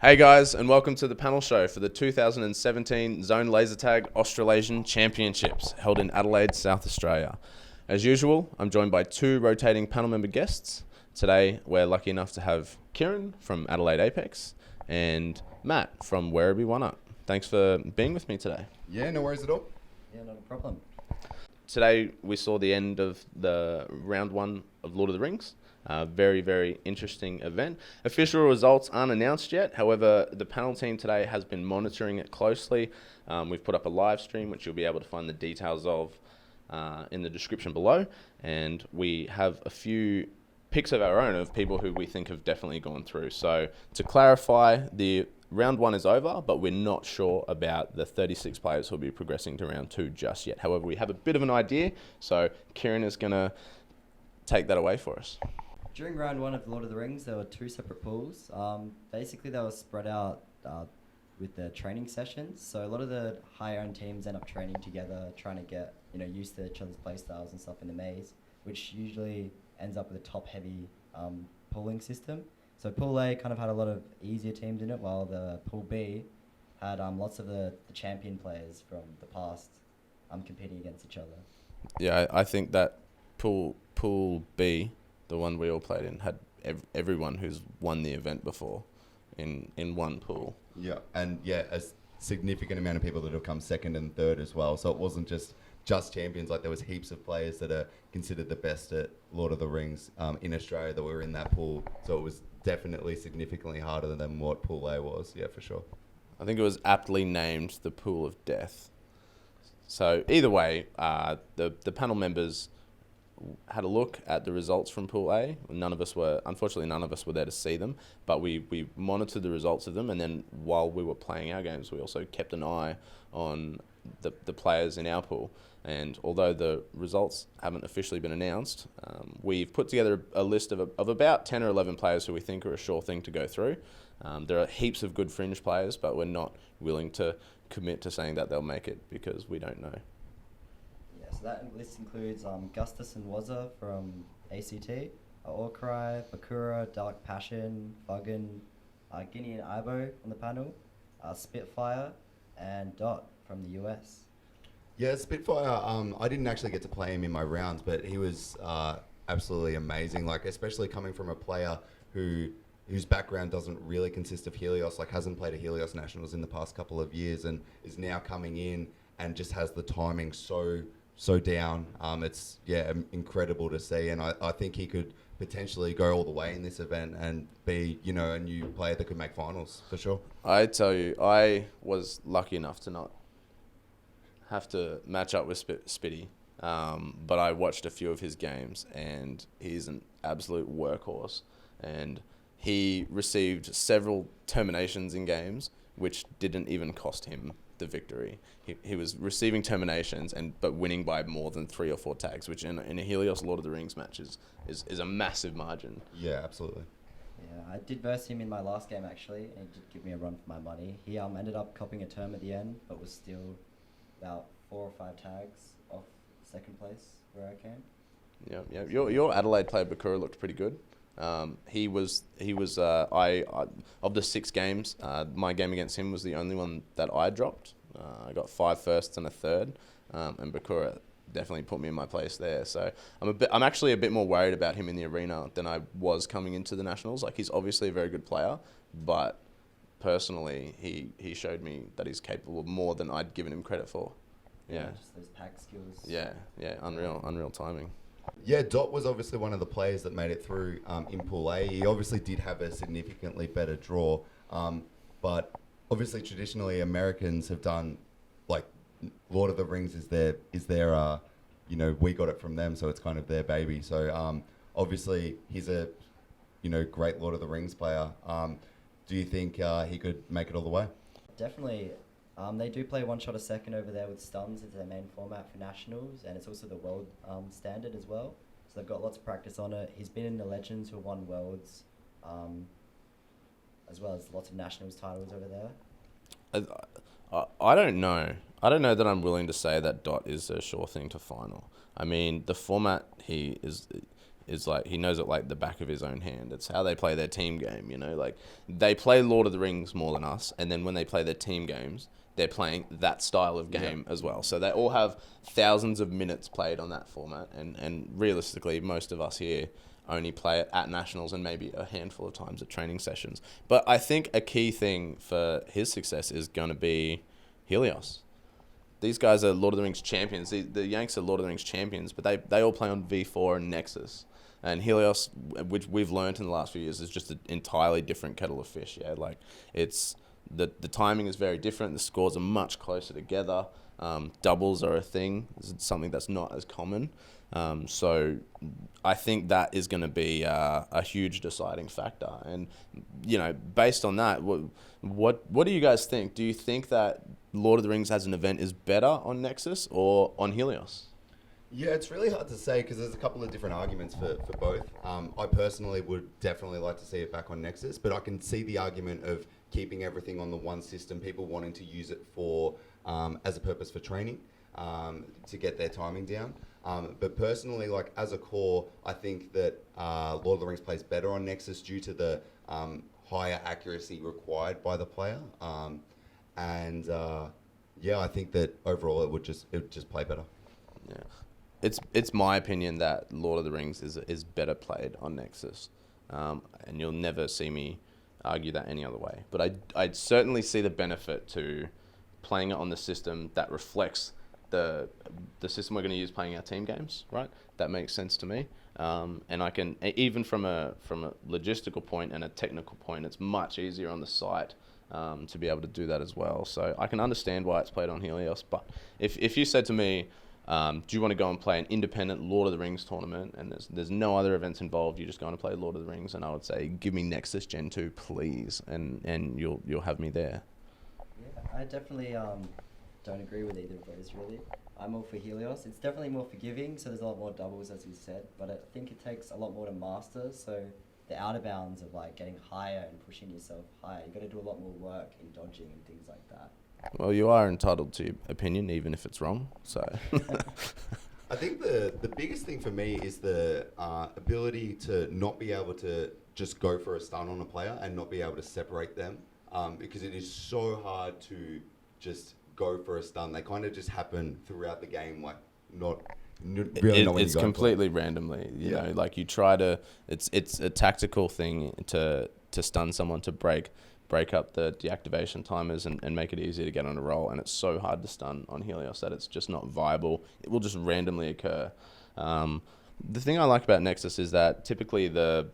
Hey guys, and welcome to the panel show for the 2017 Zone Laser Tag Australasian Championships held in Adelaide, South Australia. As usual, I'm joined by two rotating panel member guests. Today, we're lucky enough to have Kieran from Adelaide Apex and Matt from Werribee One Up. Thanks for being with me today. Yeah, no worries at all. Yeah, not a problem. Today, we saw the end of the round one of Lord of the Rings. Very, very interesting event. Official results aren't announced yet. However, the panel team today has been monitoring it closely. We've put up a live stream, which you'll be able to find the details of in the description below. And we have a few picks of our own of people who we think have definitely gone through. So to clarify, the round one is over, but we're not sure about the 36 players who will be progressing to round two just yet. However, we have a bit of an idea. So Kieran is going to take that away for us. During round one of Lord of the Rings, there were two separate pools. Basically, they were spread out with the training sessions. So a lot of the higher end teams end up training together, trying to get used to each other's play styles and stuff in the maze, which usually ends up with a top heavy pooling system. So Pool A kind of had a lot of easier teams in it, while the Pool B had lots of the champion players from the past competing against each other. Yeah, I think that Pool B, the one we all played in, had everyone who's won the event before in one pool. Yeah, and yeah, a significant amount of people that have come second and third as well. So it wasn't just champions. Like there was heaps of players that are considered the best at Lord of the Rings in Australia that were in that pool. So it was definitely significantly harder than what Pool A was. Yeah, for sure. I think it was aptly named the Pool of Death. So either way, the panel members had a look at the results from Pool A. Unfortunately, none of us were there to see them, but we monitored the results of them, and then while we were playing our games, we also kept an eye on the players in our pool. And although the results haven't officially been announced, we've put together a list of about 10 or 11 players who we think are a sure thing to go through. There are heaps of good fringe players, but we're not willing to commit to saying that they'll make it because we don't know. So that list includes Gustus and Wazza from ACT, Orcry, Bakura, Dark Passion, Buggen, Guinea and Ibo on the panel, Spitfire, and Dot from the US. Yeah, Spitfire, I didn't actually get to play him in my rounds, but he was absolutely amazing. Like, especially coming from a player whose background doesn't really consist of Helios, like hasn't played a Helios Nationals in the past couple of years and is now coming in and just has the timing so down. It's incredible to see, and I think he could potentially go all the way in this event and be a new player that could make finals for sure. I tell you, I was lucky enough to not have to match up with Spitty, but I watched a few of his games, and he's an absolute workhorse, and he received several terminations in games which didn't even cost him the victory. He was receiving terminations but winning by more than 3 or 4 tags, which in a Helios Lord of the Rings match is a massive margin. Yeah, absolutely. Yeah, I did verse him in my last game actually, and he did give me a run for my money. He ended up copping a term at the end, but was still about 4 or 5 tags off second place where I came. Yeah. Your Adelaide player Bakura looked pretty good. He was of the 6 games, my game against him was the only one that I dropped. I got 5 firsts and a third, and Bakura definitely put me in my place there. So I'm actually a bit more worried about him in the arena than I was coming into the Nationals. Like, he's obviously a very good player, but personally he showed me that he's capable of more than I'd given him credit for. Yeah. Just those tag skills. Yeah. Unreal timing. Yeah, Dot was obviously one of the players that made it through in Pool A. He obviously did have a significantly better draw, but obviously traditionally Americans have done, like, Lord of the Rings is their we got it from them, so it's kind of their baby. So obviously he's a great Lord of the Rings player. Do you think he could make it all the way? Definitely. They do play one shot a second over there with stuns as their main format for nationals, and it's also the world standard as well. So they've got lots of practice on it. He's been in the Legends who won worlds, as well as lots of nationals titles over there. I don't know. I don't know that I'm willing to say that Dot is a sure thing to final. I mean, the format is like he knows it like the back of his own hand. It's how they play their team game, you know. Like they play Lord of the Rings more than us, and then when they play their team games, they're playing that style of game as well. So they all have thousands of minutes played on that format, and realistically, most of us here only play it at nationals and maybe a handful of times at training sessions. But I think a key thing for his success is going to be Helios. These guys are Lord of the Rings champions. The Yanks are Lord of the Rings champions, but they all play on V4 and Nexus. And Helios, which we've learned in the last few years, is just an entirely different kettle of fish. Yeah, like it's the timing is very different. The scores are much closer together. Doubles are a thing. It's something that's not as common. So I think that is going to be a huge deciding factor. And, you know, based on that, what do you guys think? Do you think that Lord of the Rings as an event is better on Nexus or on Helios? Yeah, it's really hard to say because there's a couple of different arguments for both. I personally would definitely like to see it back on Nexus, but I can see the argument of keeping everything on the one system, people wanting to use it for as a purpose for training, to get their timing down. But personally, like as a core, I think that Lord of the Rings plays better on Nexus due to the higher accuracy required by the player. Yeah, I think that overall it would just play better. Yeah, it's my opinion that Lord of the Rings is better played on Nexus, and you'll never see me argue that any other way. But I'd certainly see the benefit to playing it on the system that reflects the system we're going to use playing our team games, right? That makes sense to me. And I can, even from a logistical point and a technical point, it's much easier on the site to be able to do that as well. So I can understand why it's played on Helios. But if you said to me, do you want to go and play an independent Lord of the Rings tournament and there's no other events involved, you just go and play Lord of the Rings, and I would say, give me Nexus Gen 2, please, and you'll have me there. Yeah, I definitely don't agree with either of those, really. I'm all for Helios. It's definitely more forgiving, so there's a lot more doubles, as you said, but I think it takes a lot more to master, so the outer bounds of like getting higher and pushing yourself higher, you got to do a lot more work in dodging and things like that. Well, you are entitled to your opinion, even if it's wrong, so... I think the biggest thing for me is the ability to not be able to just go for a stun on a player and not be able to separate them, because it is so hard to just go for a stun. They kind of just happen throughout the game, like not really know when it's you go completely randomly. You know, like you try to. It's a tactical thing to stun someone to break up the deactivation timers and make it easier to get on a roll. And it's so hard to stun on Helios that it's just not viable. It will just randomly occur. The thing I like about Nexus is that typically the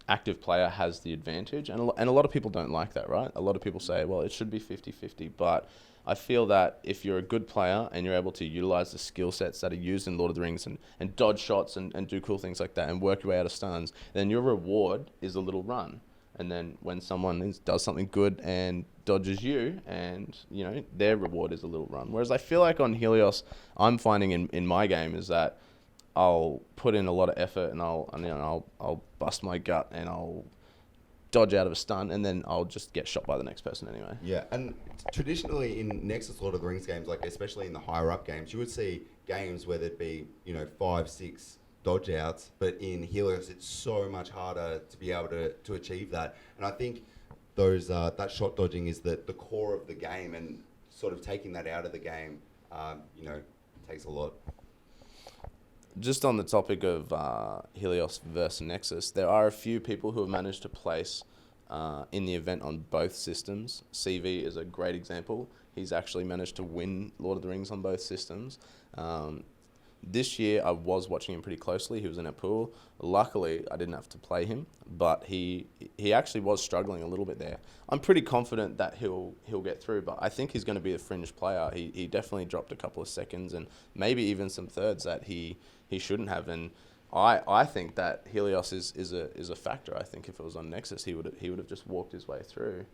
active player has the advantage, and a lot of people don't like that, right? A lot of people say, well, it should be 50-50, but I feel that if you're a good player and you're able to utilize the skill sets that are used in Lord of the Rings and dodge shots and do cool things like that and work your way out of stuns, then your reward is a little run. And then when someone does something good and dodges you, and you know their reward is a little run. Whereas I feel like on Helios, I'm finding in my game is that I'll put in a lot of effort and I'll bust my gut and I'll dodge out of a stun, and then I'll just get shot by the next person anyway. Yeah, and traditionally in Nexus Lord of the Rings games, like especially in the higher up games, you would see games where there'd be 5-6 dodge outs, but in Helios it's so much harder to be able to achieve that. And I think those that shot dodging is the core of the game, and sort of taking that out of the game, takes a lot. Just on the topic of Helios versus Nexus, there are a few people who have managed to place in the event on both systems. CV is a great example. He's actually managed to win Lord of the Rings on both systems. This year, I was watching him pretty closely. He was in a pool. Luckily, I didn't have to play him, but he actually was struggling a little bit there. I'm pretty confident that he'll get through, but I think he's going to be a fringe player. He definitely dropped a couple of seconds and maybe even some thirds that he shouldn't have. And I think that Helios is a factor. I think if it was on Nexus, he would have just walked his way through.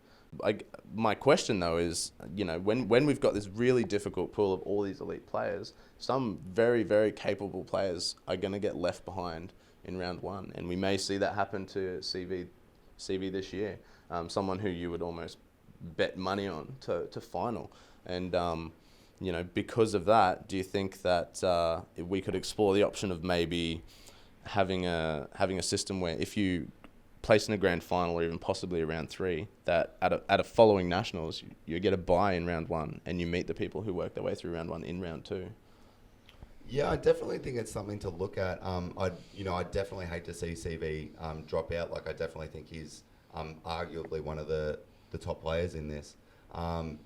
My question though is, when we've got this really difficult pool of all these elite players, some very, very capable players are going to get left behind in round one, and we may see that happen to CV this year. Someone who you would almost bet money on to final, and because of that, do you think that we could explore the option of maybe having a system where if you place in a grand final or even possibly a round 3, that at a following nationals you get a bye in round 1 and you meet the people who work their way through round 1 in round 2. Yeah, I definitely think it's something to look at. I definitely hate to see CV drop out. Like, I definitely think he's arguably one of the top players in this. And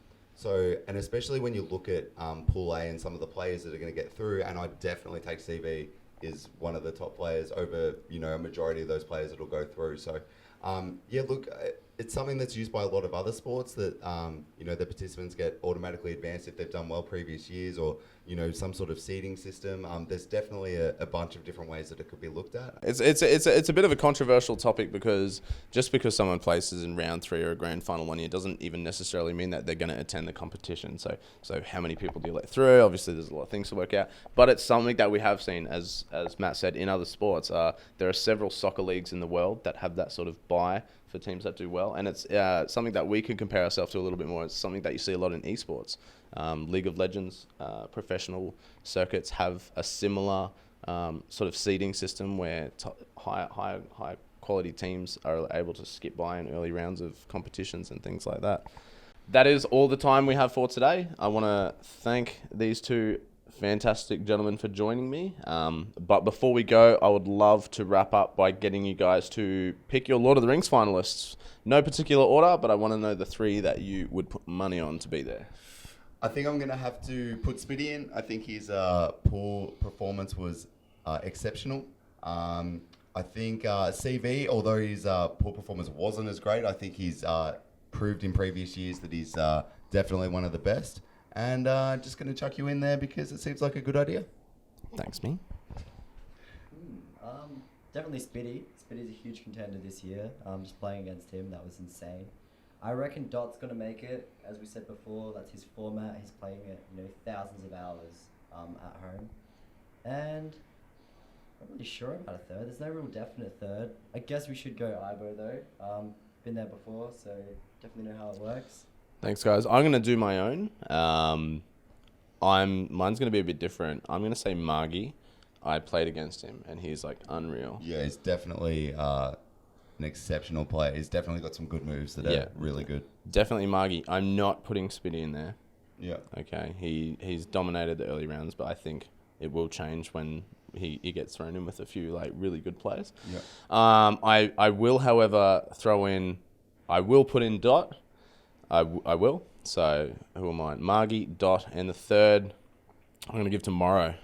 especially when you look at Pool A and some of the players that are going to get through, and I definitely take CV is one of the top players over, a majority of those players that will go through. So, it's something that's used by a lot of other sports that, the participants get automatically advanced if they've done well previous years, or, some sort of seeding system. There's definitely a bunch of different ways that it could be looked at. It's a bit of a controversial topic, because just because someone places in round 3 or a grand final one year doesn't even necessarily mean that they're going to attend the competition. So how many people do you let through? Obviously, there's a lot of things to work out, but it's something that we have seen, as Matt said, in other sports. There are several soccer leagues in the world that have that sort of bye for teams that do well, and it's something that we can compare ourselves to a little bit more. It's something that you see a lot in esports. League of Legends, professional circuits have a similar sort of seeding system where high quality teams are able to skip by in early rounds of competitions and things like that. That is all the time we have for today. I want to thank these two fantastic gentlemen for joining me. But before we go, I would love to wrap up by getting you guys to pick your Lord of the Rings finalists. No particular order, but I want to know the 3 that you would put money on to be there. I think I'm going to have to put Spitty in. I think his poor performance was exceptional. I think CV, although his poor performance wasn't as great, I think he's proved in previous years that he's definitely one of the best. And just going to chuck you in there because it seems like a good idea. Thanks, me. Definitely Spitty. Spitty's a huge contender this year. Just playing against him, that was insane. I reckon Dot's going to make it. As we said before, that's his format. He's playing it, thousands of hours at home. And I'm not really sure about a third. There's no real definite third. I guess we should go Ibo, though. Been there before, so definitely know how it works. Thanks, guys. I'm going to do my own. Mine's going to be a bit different. I'm going to say Margie. I played against him, and he's, unreal. Yeah, he's definitely an exceptional player. He's definitely got some good moves that are really good. Definitely Margie. I'm not putting Spitty in there. Yeah. Okay. He's dominated the early rounds, but I think it will change when he gets thrown in with a few really good players. Yeah. I will, however, I will put in Dot. I will. So who am I? Margie, Dot, and the third I'm going to give to Morrow.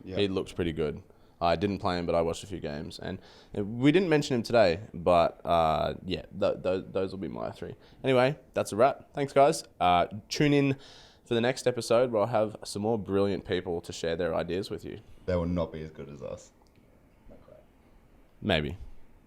Yeah. He looked pretty good. I didn't play him, but I watched a few games. And we didn't mention him today, but those will be my 3. Anyway, that's a wrap. Thanks, guys. Tune in for the next episode where I'll have some more brilliant people to share their ideas with you. They will not be as good as us. Maybe.